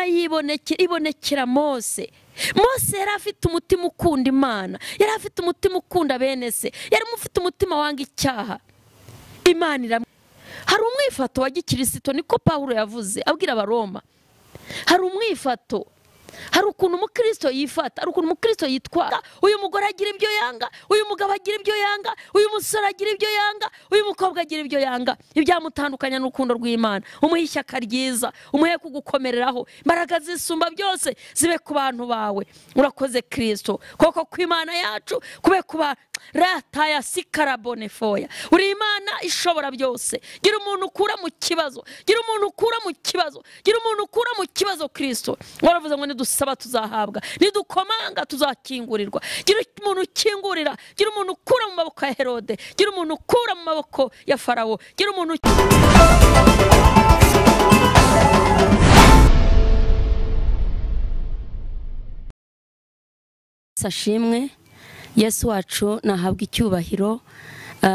Imana ibonekera Mose. Mose yari afite umutima ukunda Imana, yari afite umutima ukunda bene se, yari mufite umutima wanga icyaha. Imana hari umwifato wa gikristo, niko Pawulo yavuze abwira abaroma. Hari umwifato, hari ukuntu umukristo yifata, hari ukuntu umukristo yitwara. Uyu mugore agira ibyo yanga, uyu mugabo agira ibyo yanga, uyu musore agira ibyo yanga, uyu mukobwa agira ibyo yanga. Ibyamutandukanya n'urukundo rw'Imana. Umuhe ishyaka ryiza, umuhe kugukomereraho. Imbaraga zisumba byose zibe ku bantu bawe. Urakoze Kristo, koko kw'Imana yacu kube kuba rataya sikarabone foya. Uri Imana ishobora byose. Gira umuntu ukura mu kibazo, gira umuntu ukura mu kibazo, gira umuntu ukura mu kibazo Kristo. Waravuze ngo nidusaba tuzahabwa, nidukomanga tuzakingurirwa. Gira umuntu ukingurira, gira umuntu ukura mu maboko ya Herode, gira umuntu ukura mu maboko ya Farawo, gira umuntu sashimwe. Yesu wacu nahabwa icyubahiro,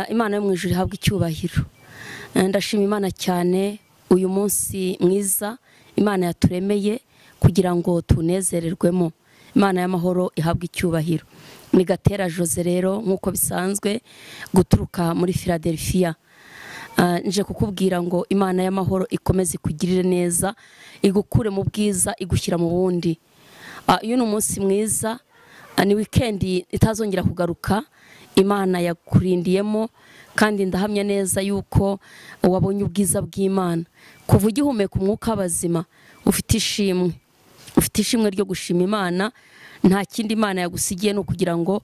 Imana yo mu ijuru ihabwa icyubahiro. Ndashima Imana cyane uyu munsi mwiza Imana yaturemeye kugira ngo tunezererwemo. Imana y'amahoro ihabwa icyubahiro. Ni Gatera Jose rero nkuko bisanzwe guturuka muri Philadelifia. Nje kukubwira ngo Imana y'amahoro ikomeze kugirire neza, igukure mu bwiza, igushyira mu bundi. Uyu ni umunsi mwiza, ni weekend itazongera kugaruka. Imana yakurindiyemo kandi ndahamya neza yuko wabonye ubwiza bw'Imana. Kuva ugihumeka umwuka w'abazima ufite ishimwe ryo gushima Imana. Nta kindi Imana yagusigiye no kugira ngo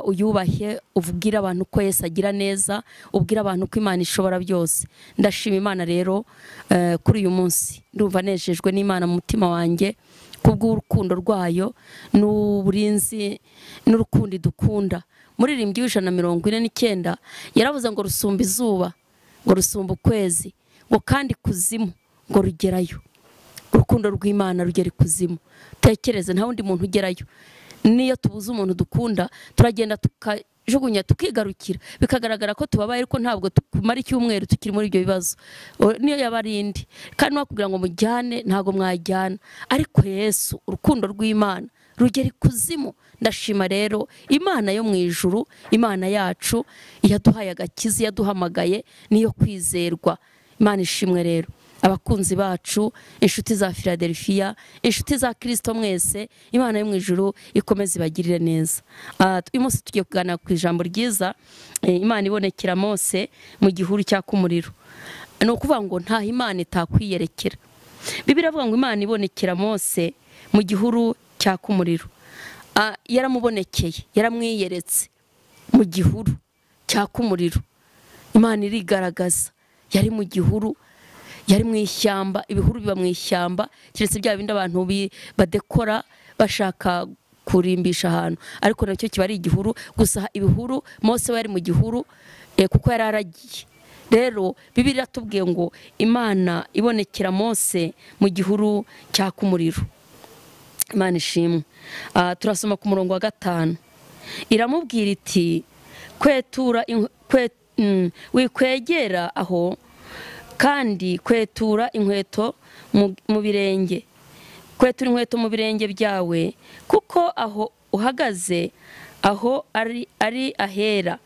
uyubahe, uvugire abantu ko Yesu agira neza, ubwira abantu ko Imana ishobora byose. Ndashima Imana rero kuri uyu munsi. Ndumva nejejwe n'Imana mu mutima wanjye kubw'urukundo rwayo n'uburinzi n'urukundo dukunda. Muririmbyi w'149 yaravuze ngo rusumba izuba, ngo rusumba ukwezi, ngo kandi kuzimu ngo rugerayo. Urukundo rw'Imana rugera ikuzimu. Tekereze nta wundi muntu ugerayo. Niyo tubuze umuntu dukunda turagenda tukajugunya tukigarukira, bikagaragara ko tubabaye ariko ntabwo tukumara icyumweru tukiri muri ibyo bibazo. Niyo yabarindi kandi wakubwira ngo mujyane ntago mwajyana, ariko Yesu urukundo rw'Imana rugera ikuzimu. Ndashima rero Imana yo mu ijuru, Imana yacu yaduhaye agakiza, yaduhamagaye niyo kwizerwa. Imana ishimwe rero. Abakunzi bacu, inshuti za Philadelifia, inshuti za Kristo mwese, Imana yo mu ijuru ikomeze ibagirire neza. Uyu munsi tugiye kuganira ku ijambo ryiza. Imana ibonekera Mose mu gihuru cyaka umuriro. No kuvuga ngo nta Imana itakwiyerekera. Bibiliya iravuga ngo Imana ibonekera Mose mu gihuru cyaka umuriro. Yaramubonekeye, yaramwiyeretse mu gihuru cyaka umuriro. Imana irigaragaza, yari mu gihuru, yari mu ishyamba. Ibihuru biba mu ishyamba, kiretse bya bindi abantu badekora bashaka kurimbisha ahantu, ariko nacyo kiba ari igihuru. Gusa ibihuru Mose yari mu gihuru kuko yari aragiye. Rero Bibiliya iratubwiye ngo Imana ibonekera Mose mu gihuru cyaka umuriro. Imana ishimwe. Turasoma ku murongo wa 5. Iramubwira iti kwetura wikwegera aho kandi kwetura inkweto mu birenge, kwetura inkweto mu birenge byawe, kuko aho uhagaze aho ari ahera.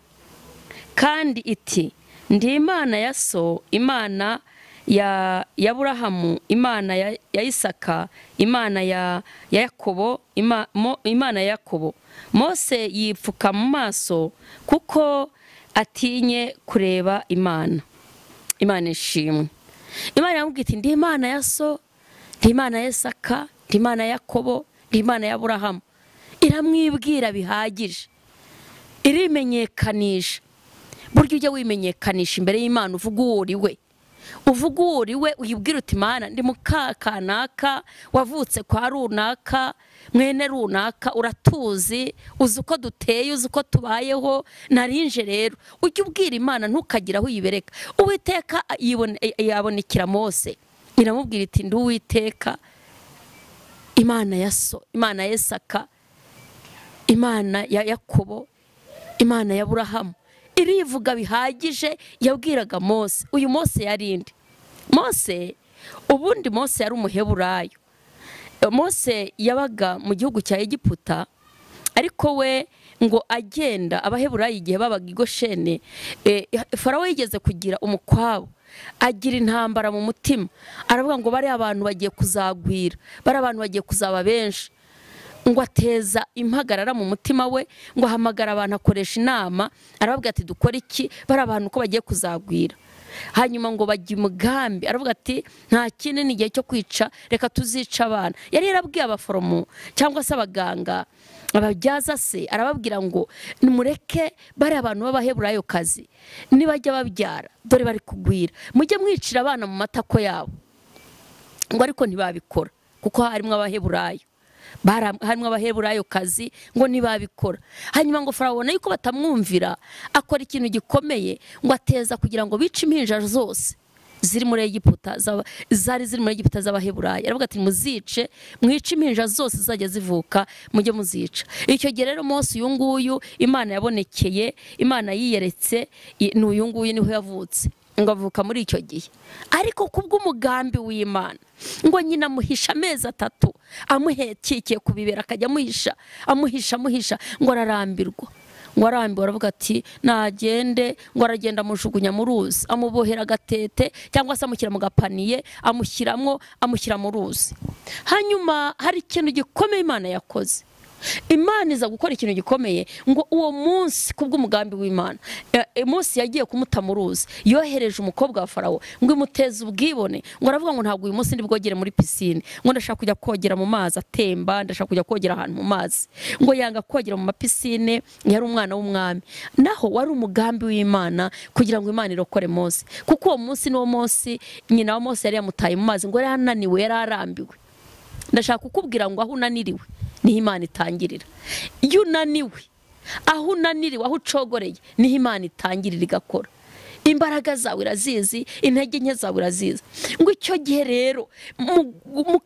Kandi iti ndi Imana ya so, Imana ya Aburahamu, Imana ya Isaka, Imana ya Yakobo, Imana ya Yakobo. Mose yipfuka mu maso kuko atinye kureba Imana. Imana ishimwe. Imana yamubwira iti ndi Imana ya so, ndi Imana ya Isaka, ndi Imana ya Yakobo, ndi Imana ya Aburahamu. Iramwibwira bihagije, irimenyekanisha. Buryo ujya wimenyekanisha imbere y'Imana uvuga uriwe, uyibwira uti Imana ndi mukakanaka, wavutse kwa runaka, mwene runaka, uratuzi, uzi uko duteye, uzi uko tubayeho, narinje rero. Ujye ubwira Imana ntukagira aho uyibereka. Uwiteka yabonekera Mose, iramubwira iti ndi Uwiteka, Imana ya so, Imana ya Isaka, Imana ya Yakobo, Imana ya Aburahamu. Irivuga bihagije. Yabwiraga Mose. Uyu Mose yarindi Mose, ubundi Mose yari umuheburayo, Mose yabaga mu gihugu cya Egiputa, ariko we ngo agenda abaheburayi igihe babaga i Gosheni, Farawo yigeze kugira umukwabo, agira intambara mu mutima, aravuga ngo bari abantu bagiye kuzagwira, bari abantu bagiye kuzaba benshi, ngo ateza impagarara mu mutima we, ngo ahamagara abantu akoresha inama, aravuga ati dukora iki, bari abantu ko bagiye kuzagwira. Hanyuma ngo bajya umugambi, aravuga ati nta kindi ni igihe cyo kwica, reka tuzica abana. Yari yarabwiye abaforomo cyangwa se abaganga, ababyaza se, arababwira ngo nimureke bari abantu b'abaheburayo kazi nibajya babyara, dore bari kugwira, mujye mwicira abana mu matako yabo. Ngo ariko ntibabikora kuko harimo abaheburayo, harimo abaheburayo kazi, ngo ntibabikora. Hanyuma ngo Farawo abona yuko batamwumvira, akora ikintu gikomeye, ngo ateza kugira ngo bice impinja zose ziri muri Egiputa, zari ziri muri Egiputa z'abaheburayo. Aravuga ati muzice, mwice impinja zose zizajya zivuka, mujye muzica. Icyo gihe rero Mose uyu nguyu Imana yabonekeye, Imana yiyeretse, n'uyu nguyu niho yavutse, ngo avuka muri icyo gihe. Ariko kubw'umugambi w'Imana, ngo nyina amuhisha amezi 3, amuhekikiye ku bibero, akajya amuhisha, ngo ararambirwa. Ngo arambiwe, aravuga ati nagende, ngo aragenda amujugunya mu ruzi, amubohera agatete cyangwa se amushyira mu gapaniye, amushyira mu ruzi. Hanyuma hari ikintu gikomeye Imana yakoze. Imana iza gukora ikintu gikomeye, ngo uwo munsi kubw'umugambi w'Imana, Mose yagiye kumuta mu ruzi, yohereje umukobwa wa Farawo ngo imuteze ubwibone, ngo aravuga ngo ntabwo uyu munsi ndi bwogere muri pisine, ngo ndashaka kujya kogera mu mazi atemba, ndashaka kujya kogera ahantu mu mazi. Ngo yanga kogera mu mapisine, yari umwana w'umwami. Naho wari umugambi w'Imana kugira ngo Imana irokore Mose, kuko uwo munsi n'uwo munsi nyina wa Mose yari yamutaye mu mazi, ngo yari ananiwe, yari arambiwe. Ndashaka kukubwira ngo aho unaniriwe niho Imana itangirira. Iyo unaniwe, aho unaniriwe, aho ucogoreye, niho Imana itangirira igakora. Imbaraga zawe irazizi, intege nke zawe irazizi. Ngo icyo gihe rero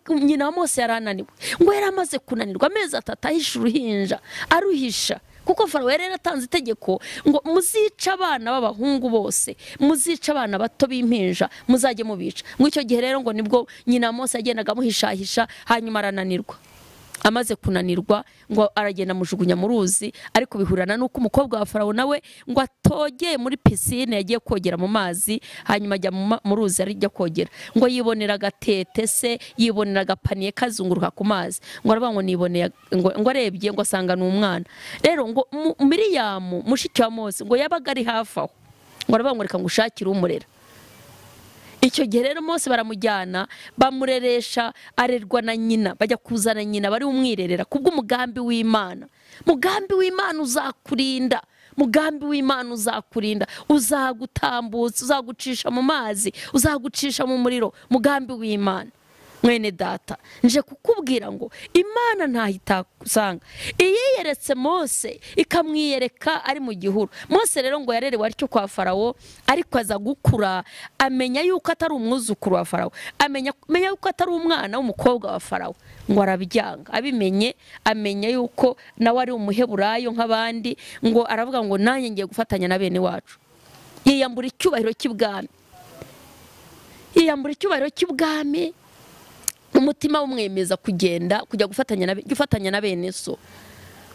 nyina wa Mose yarananiwe, ngo yari amaze kunanirwa amezi 3 ahisha uruhinja, aruhisha, kuko Farawo yari yaratanze itegeko ngo muzica abana b'abahungu bose, muzica abana bato b'impinja, muzajye mubica. Ngo icyo gihe rero ngo nibwo nyina wa Mose yagendaga amuhishahisha, hanyuma arananirwa. Amaze kunanirwa, ngo aragenda amujugunya mu ruzi, ariko bihurana nuko umukobwa wa Farawo nawe ngo atogeye muri pisine, yagiye kogera mu mazi, hanyuma ajya mu ruzi arijya kogera. Ngo yibonera agatete se, yibonera agapaniye kazunguruka ku mazi, ngo aravuga ngo niboneye, ngo arebye ngo asanga n'umwana. Rero ngo Miriyamu mushiki wa Mose ngo yabaga ari hafi aho, ngo aravuga ngo reka ngushakire umurera. Icyo gihe rero Mose baramujyana, bamureresha, arerwa na nyina, bajya kuzana nyina bari umwirerera kubw'umugambi w'Imana. Mugambi w'Imana uzakurinda, mugambi w'Imana uzakurinda, uzagutambutsa, uzagucisha mu mazi, uzagucisha mu muriro. Mugambi w'Imana. Mwene data, nje kukubwira ngo Imana ntahita kusanga. Iyeretse Mose ikamwiyereka ari mu gihuru. Mose rero ngo yarerewe atyo kwa Farawo, ariko aza gukura, amenya yuko atari umwuzukuru wa Farawo, amenya yuko atari umwana w'umukobwa wa Farawo. Ngo arabyanga, abimenye, amenya yuko nawe ari umuheburayo nk'abandi, ngo aravuga ngo nanjye ngiye gufatanya na bene wacu. Yiyambura icyubahiro cy'ibwami, yiyambura icyubahiro cy'ibwami, umutima umwemeza kujya gufatanya na bene so,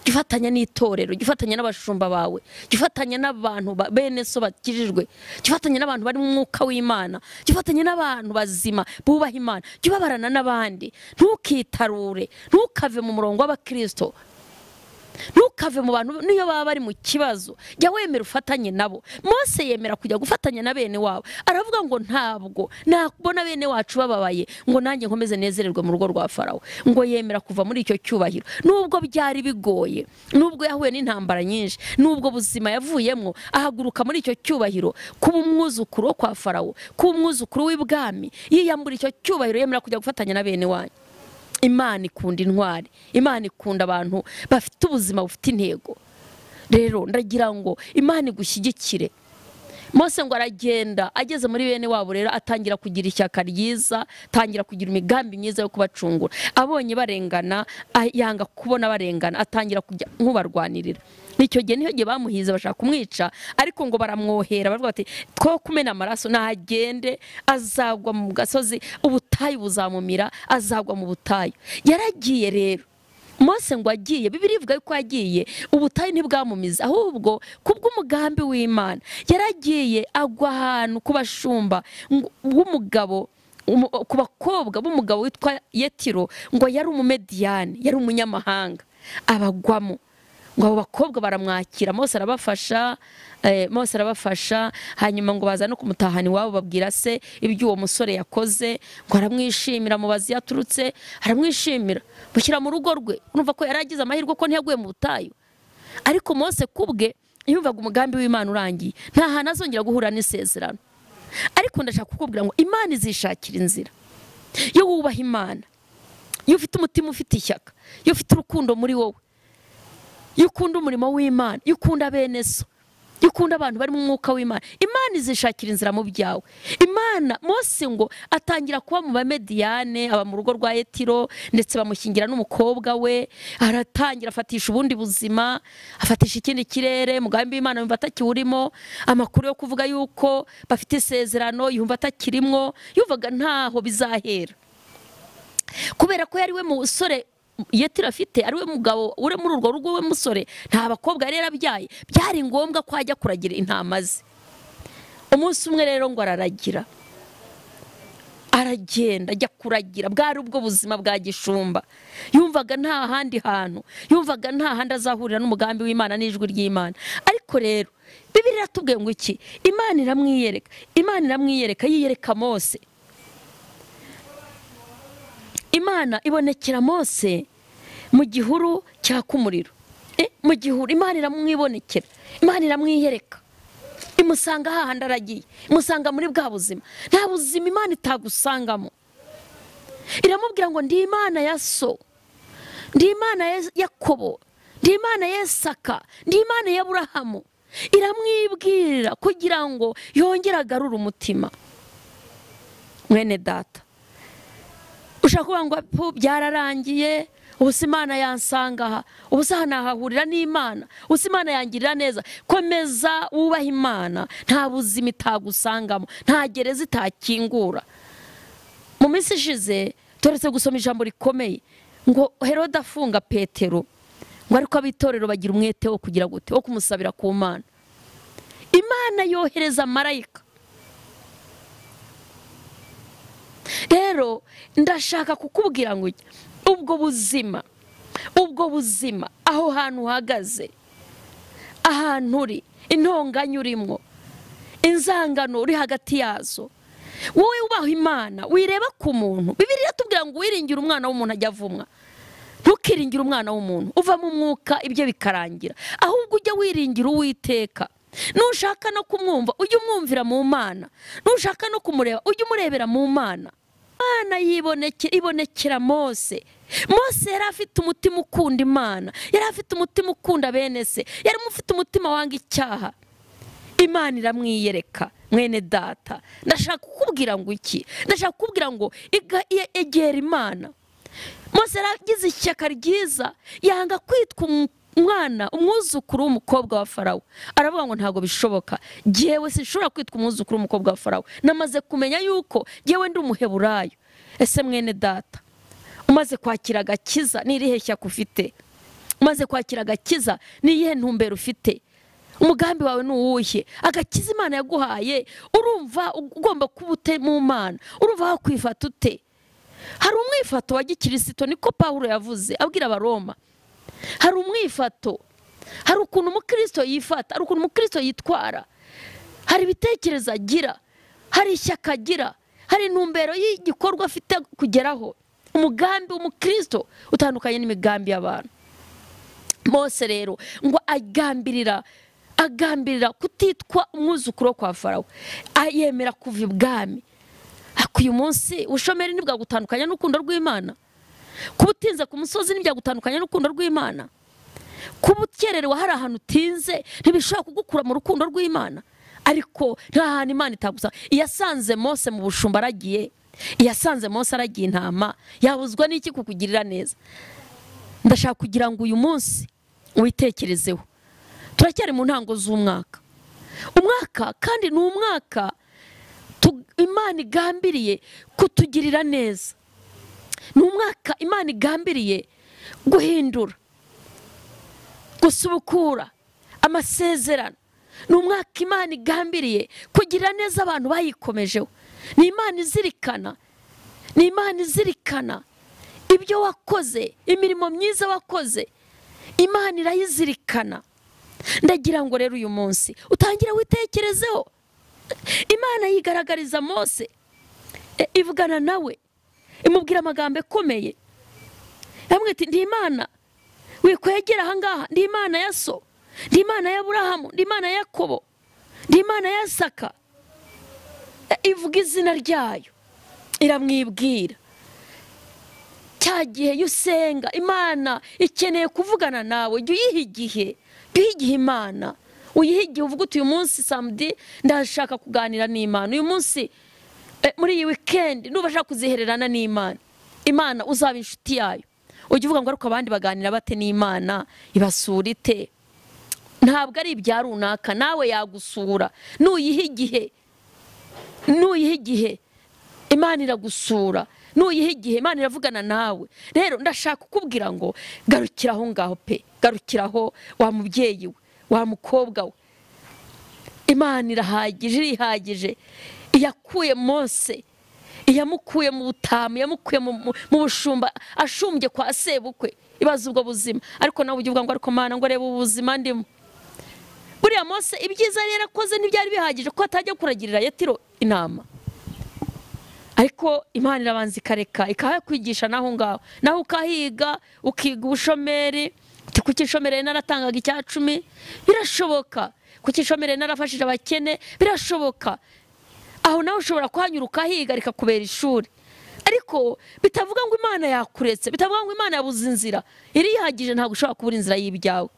gifatanya n'itorero, gifatanya n'abashumba bawe, gifatanya n'abantu bene so bakijijwe, gifatanya n'abantu bari mu mwuka w'Imana, gifatanya n'abantu bazima bubaha Imana, gibabarana n'abandi. Ntukitarure, ntukave mu murongo w'abakristo, ntukave mu bantu niyo baba bari mu kibazo, jya wemera ufatanye nabo. Mose yemera kujya gufatanya na bene wabo, aravuga ngo ntabwo nakubona bene wacu bababaye, ngo nanjye nkomeze nezererwe mu rugo rwa Farawo. Ngo yemera kuva muri icyo cyubahiro, nubwo byari bigoye, nubwo yahuye n'intambara nyinshi, nubwo buzima yavuyemo, ahaguruka muri icyo cyubahiro, kuba umwuzukuru wo kwa Farawo, kuba umwuzukuru w'ibwami. Yiyambura icyo cyubahiro, yemera kujya gufatanya na bene wanyu. Imana ikunda intwari, Imana ikunda abantu bafite ubuzima bufite intego. Rero ndagira ngo Imana igushyigikire, Mose ngo aragenda ageze muri bene wabo rero atangira kugira ishyaka ryiza, atangira kugira imigambi myiza yo kubacungura. Abonye barengana yanga kubona barengana, atangira kujya nk'ubarwanirira. Nicyo gihe niho gihe bamuhize bashaka kumwica, ariko ngo baramwohera baravuga bati two kumena amaraso nagende azagwa mu gasozi, ubutayu buzamumira, azagwa mu butayu. Yaragiye rero Mose ngo agiye, Bibiliya ivuga yuko yagiye ubutayu ntibwamumiza, ahubwo kubw'umugambi w'Imana yaragiye agwa ahantu ku bashumba b'umugabo, ku bakobwa b'umugabo witwa Yetiro, ngo yari umumediyani, yari umunyamahanga, abagwamo. Ngo abo bakobwa baramwakira, Mose arabafasha, hanyuma ngo baza no kumutahana iwabo, babwira se ibyo uwo musore yakoze, ngo aramwishimira, mubazi yaturutse aramwishimira, bashyira mu rugo rwe. Urumva ko yaragize amahirwe ko ntiyaguye mu butayu. Ariko Mose kubwe yumvaga umugambi w'Imana urangiye, nta hantu azongera guhura n'isezerano. Ariko ndashaka kukubwira ngo Imana izishakira inzira yo wubaha Imana, iyo ufite umutima ufite ishyaka, iyo ufite urukundo muri wowe, iyo ukunda umurimo w'Imana, iyo ukunda bene so, iyo ukunda abantu bari mu mwuka w'Imana, Imana izishakira inzira mu byawe. Imana, Mose ngo atangira kuba mu bamediyane, aba mu rugo rwa Yetiro, ndetse bamushyingira n'umukobwa we, aratangira afatisha ubundi buzima, afatisha ikindi kirere. Umugambi w'Imana yumva atakiwurimo, amakuru yo kuvuga yuko bafite isezerano yumva atakirimwo, yumvaga ntaho bizahera, kubera ko yari we musore Yetiro afite, ari we mugabo uri muri urwo rugo we musore, nta bakobwa yari yarabyaye, byari ngombwa ko ajya kuragira intama ze. Umunsi umwe rero ngo araragira, aragenda ajya kuragira, bwari ubwo buzima bwa gishumba. Yumvaga nta handi hantu, yumvaga nta handi azahurira n'umugambi w'Imana n'ijwi ry'Imana. Ariko rero Bibiliya iratubwiye ngo iki? Imana iramwiyereka, yiyereka Mose. Imana ibonekera Mose mu gihuru cyaka umuriro. Mu gihuru Imana iramwibonekera, Imana iramwiyereka, imusanga hahandi aragiye, imusanga muri bwa buzima. Nta buzima Imana itagusangamo. Iramubwira ngo ndi Imana ya so, ndi Imana ya Yakobo, ndi Imana ya Isaka, ndi Imana ya Aburahamu. Iramwibwirira kugira ngo yongere agarure umutima. Mwene data, ushaka kuvuga ngo byararangiye, ubusa Imana yansanga aha, ubusa nahahurira n'Imana, ubusa Imana yangirira neza. Komeza wubaha Imana, nta buzima itagusangamo, nta gereza itakingura. Mu minsi ishize turetse gusoma ijambo rikomeye ngo Herode afunga Petero, ngo ariko ab'itorero bagira umwete wo kugira gute, wo kumusabira ku Mana. Imana yohereza marayika. Rero ndashaka kukubwira ngo ubwo buzima aho hantu uhagaze, ahantu uri, intonganya urimo, inzangano uri hagati yazo, wowe ubaho Imana, wireba ku muntu. Bibiliya iratubwira ngo wiringire umwana w'umuntu ajya avumwa, ntukiringire umwana w'umuntu uva mu mwuka ibyo bikarangira, ahubwo ujya wiringira Uwiteka. Nushaka no kumwumva ujye umwumvira mu Mana, nushaka no kumureba ujye umurebera mu Mana. Imana ibonekera Mose. Mose yari afite umutima ukunda Imana, yari afite umutima ukunda bene se, yari afite umutima wanga icyaha. Imana iramwiyereka. Mwene data, ndashaka kukubwira ngo iki? Ndashaka kukubwira ngo egera Imana. Mose yaragize ishyaka ryiza, yanga kwitwa umwana, umwuzukuru w'umukobwa wa Farawo. Aravuga ngo ntago bishoboka, jewe sinshobora kwitwa umwuzukuru w'umukobwa wa Farawo, namaze kumenya yuko jewe ndi umuheburayo. Ese mwene data, umaze kwakira agakiza n'irihe shyaka ufite? Umaze kwakira agakiza n'iyihe ntumbero ufite? Umugambi wawe nuwuhe? Agakiza Imana yaguhaye, urumva ugomba kubute mu Mana, urumva aho kwifata ute? Hari umwifato wa gikristo, niko Pawulo yavuze abwira Abaroma. Hari umwifato, hari ukuntu umukristo yifata, hari ukuntu umukristo yitwara, hari ibitekerezo agira, hari ishyaka agira, hari intumbero y'igikorwa afite kugeraho. Umugambi w'umukristo utandukanye n'imigambi y'abantu. Mose rero ngo agambirira kutitwa umwuzukuru kwa Farawo, ayemera kuva ibwami. Uyu munsi ubushomeri ntibwagutandukanya n'urukundo rw'Imana, kuba utinze ku musozi ntibyagutandukanya n'urukundo rw'Imana, kuba ukererewe hari ahantu utinze ntibishobora kugukura mu rukundo rw'Imana. ariko nta hantu Imana itagusanga. Iyasanze Mose mu bushumba aragiye, iyasanze Mose aragiye intama, yabuzwa n'iki kukugirira neza? Ndashaka kugira ngo uyu munsi witekerezeho. Turacyari mu ntango z'umwaka, umwaka kandi ni umwaka Imana igambiriye kutugirira neza. Ni umwaka Imana igambiriye guhindura, gusubukura amasezerano. Ni umwaka Imana igambiriye kugira neza abantu bayikomejeho. Ni Imana izirikana, ni Imana izirikana ibyo wakoze, imirimo myiza wakoze, Imana irayizirikana. Ndagira ngo rero uyu munsi utangire witekerezeho. Imana yigaragariza Mose, ivugana nawe, imubwira amagambo akomeye. Yamubwiye iti ndi Imana wikwegera aha ngaha, ndi Imana ya so, ndi Imana ya Aburahamu, ndi Imana ya Yakobo, ndi Imana ya Isaka. Ivuga izina ryayo, iramwibwira. Cya gihe yusenga Imana ikeneye kuvugana nawe, jya uyiha igihe, jya uyiha igihe Imana. Uyiha igihe uvuga uti uyu munsi samedi ndashaka kuganira n'Imana, uyu munsi muri iyi weekend nubashaka kuzihererana n'Imana, Imana uzaba inshuti yayo. Ujye uvuga ngo ariko abandi baganira bate n'Imana, ibasura ite? Ntabwo ari ibya runaka, nawe yagusura. Nuyiha igihe, nuyiha igihe Imana iragusura. Nuyiha igihe Imana iravugana nawe. Rero ndashaka kukubwira ngo garukiraho ngaho pe, garukiraho wa mubyeyi we, wa mukobwa we. Imana irahagije, irihagije. Iyakuye Mose, iyamukuye mu butamu, yamukuye mu bushumba ashumbye kwa sebukwe, ibaza ubwo buzima. Ariko nawe ujye uvuga ngo ariko Mana ngo reba ubuzima ndimo. Buriya Mose ibyiza yari yarakoze ntibyari bihagije ko atajya kuragirira Yetiro intama. Ariko Imana irabanza ikareka ikakwigisha naho ngaho, naho ukahiga, ukiga ubushomeri. Kuki shomere naratangaga icya 10? Birashoboka. Kuki shomere narafashije abakene? Birashoboka. Aho nawe ushobora kuhanyura ukahiga rikakubera ishuri. Ariko bitavuga ngo Imana yakuretse, bitavuga ngo Imana yabuze inzira. Irihagije ntabwo ushobora kubura inzira y'ibyawe.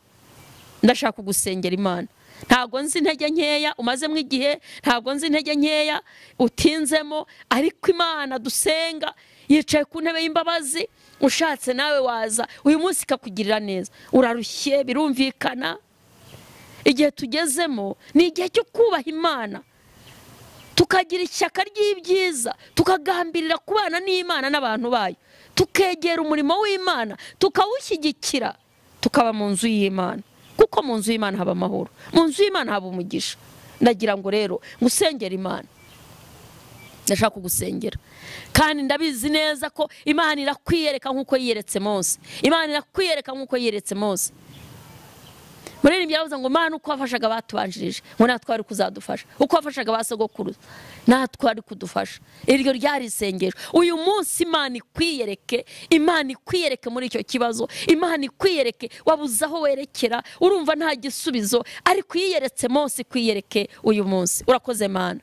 Ndashaka kugusengera Imana. Ntabwo nzi intege nkeya umazemo igihe, ntabwo nzi intege nkeya utinzemo, ariko Imana dusenga yicaye ku ntebe y'imbabazi. Ushatse nawe waza uyu munsi ikakugirira neza. Urarushye birumvikana. Igihe tugezemo ni igihe cyo kubaha Imana, tukagira ishyaka ry'ibyiza, tukagambirira kubana n'Imana n'abantu bayo, tukegera umurimo w'Imana, tukawushyigikira, tukaba mu nzu y'Imana. Kuko mu nzu y'Imana haba amahoro, mu nzu y'Imana haba umugisha. Ndagira ngo rero ngusengera Imana. Ndashaka kugusengera kandi ndabizi neza ko Imana irakwiyereka nkuko yiyeretse Mose. Imana irakwiyereka nkuko yiyeretse Mose. Muri ibi byavuze ngo Imana uko wafashaga batubanjirije ngo natwe ari kuzadufasha, uko wafashaga basogokuruza natwe ari kudufasha. Iryo ryari isengesho. Uyu munsi Imana ikwiyereke, Imana ikwiyereke muri icyo kibazo, Imana ikwiyereke wabuze aho werekera, urumva nta gisubizo, ariko yiyeretse Mose ikwiyereke uyu munsi. Urakoze Mana.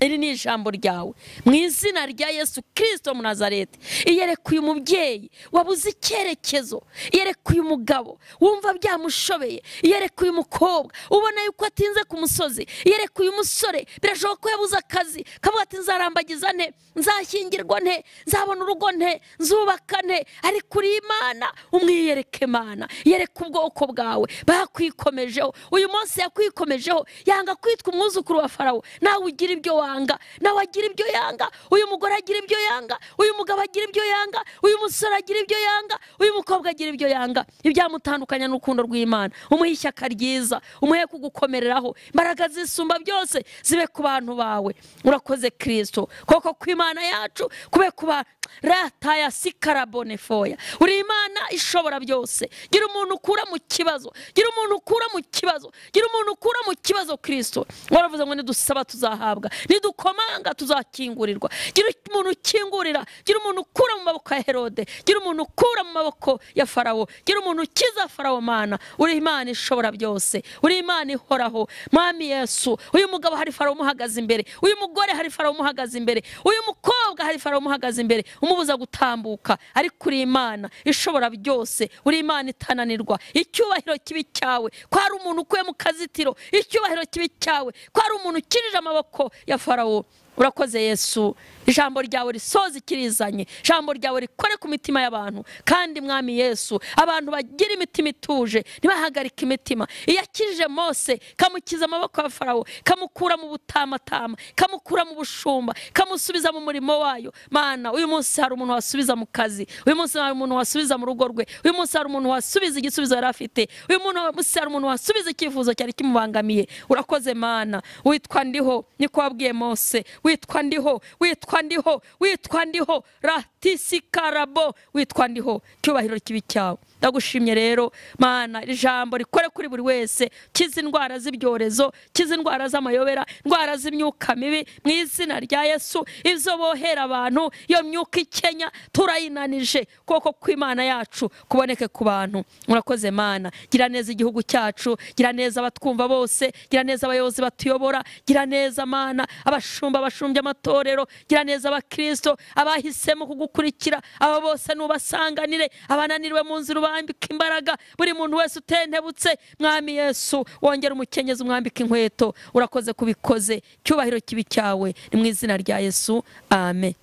Iri ni ijambo ryawe mu izina rya Yesu Kristo mu Nazareti. Iyereka uyu mubyeyi wabuze icyerekezo, iyereka uyu mugabo wumva byamushobeye, iyereka uyu mukobwa ubona yuko atinze ku musozi, iyereka uyu musore birashoboka ko yabuze akazi, kavuga ati nzarambagiza nte, nzashyingirwa nte, nzabona urugo nte, nzubaka nte. Ariko uri Imana, umwiyereke Mana. Iyereka ubwoko bwawe bakwikomejeho, uyu munsi yakwikomejeho, yanga kwitwa umwuzukuru wa Farawo. Nawe ugira ibyo wanga, nawe agira ibyo yanga, uyu mugore agira ibyo yanga, uyu mugabo agira ibyo yanga, uyu musore agira ibyo yanga, uyu mukobwa agira ibyo yanga. Ibyamutandukanya n'urukundo rw'Imana. Umuhe ishyaka ryiza, umuhe kugukomereraho, imbaraga zisumba byose zibe ku bantu bawe. Urakoze Kristo, koko ku Imana yacu kube kuba rataya sikarabone foya. Uri Imana ishobora byose. Gira umuntu ukura mu kibazo, gira umuntu ukura mu kibazo, gira umuntu ukura mu kibazo Kristo. Waravuze ngo nidusaba tuzahabwa, nidukomanga tuzakingurirwa. Gira umuntu ukingurira, gira umuntu ukura mu maboko ya Herode, gira umuntu ukura mu maboko ya Farawo, gira umuntu ukiza Farawo Mana. Uri Imana ishobora byose, uri Imana ihoraho. Mwami Yesu, uyu mugabo hari Farawo umuhagaze imbere, uyu mugore hari Farawo umuhagaze imbere, uyu mukobwa hari Farawo umuhagaze imbere. umubuza gutambuka, ariko uri Imana ishobora byose, uri Imana itananirwa. Icyubahiro kibi cyawe ko hari umuntu ukuye mu kazitiro, icyubahiro kibi cyawe ko hari umuntu ukirije amaboko ya Farawo. Urakoze Yesu, ijambo ryawe risoza ikirizanye, ijambo ryawe rikore ku mitima y'abantu. Kandi mwami Yesu, abantu bagira imitima ituje, ntibahagarike imitima. Iyakirije Mose, kamukiza amaboko ya Farawo, kamukura mu butamatama, kamukura mu bushumba, kamusubiza mu murimo wayo. Mana, uyu munsi hari umuntu wasubiza mu kazi, uyu munsi hari umuntu wasubiza mu rugo rwe, uyu munsi hari umuntu wasubiza igisubizo yari afite, uyu munsi hari umuntu wasubiza icyifuzo cyari kimubangamiye. Urakoze Mana, witwa Ndiho niko wabwiye Mose, witwa Ndiho, witwa Ndiho, witwa Ndiho, ratisikarabo, witwa Ndiho. Cyubahiro kibi cyawe. Ndagushimye rero Mana, ijambo rikore kuri buri wese, kiza indwara z'ibyorezo, kiza indwara z'amayobera, indwara z'imyuka mibi mu izina rya Yesu. Izo bohera abantu, iyo myuka ikenya turayinanije, kuko kw'Imana yacu kuboneke ku bantu. Urakoze Mana, gira neza igihugu cyacu, gira neza abatwumva bose, gira neza abayobozi batuyobora, gira neza Mana abashumba bashumbye amatorero, gira neza abakristo abahisemo kugukurikira. Aba bose nubasanganire, abananiriwe mu nzira ubambika imbaraga, buri muntu wese utentebutse mwami Yesu wongera umukenyezi umwambika inkweto. Urakoze kubikoze, cyubahiro kibi cyawe ni mu izina rya Yesu, amen.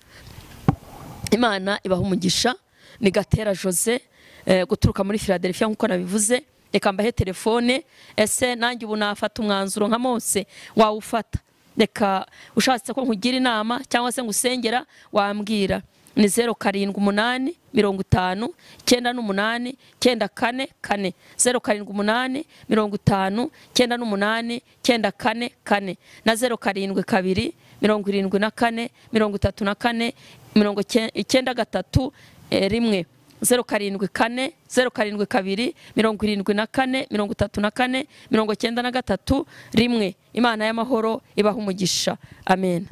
Imana ibaha umugisha. Ni Gatera Jose guturuka muri Philadelifia nkuko nabivuze. Reka mbahe telefone, ese nanjye ubu nafata umwanzuro nka Mose wawufata. Reka ushatse ko nkugira inama cyangwa se ngusengera wambwira. Ni 07 50 98 944 07 50 98 944 na 07 74 34 33 rimwe 07 072 74 34 93 rimwe. Imana y'amahoro ibaha umugisha, amen.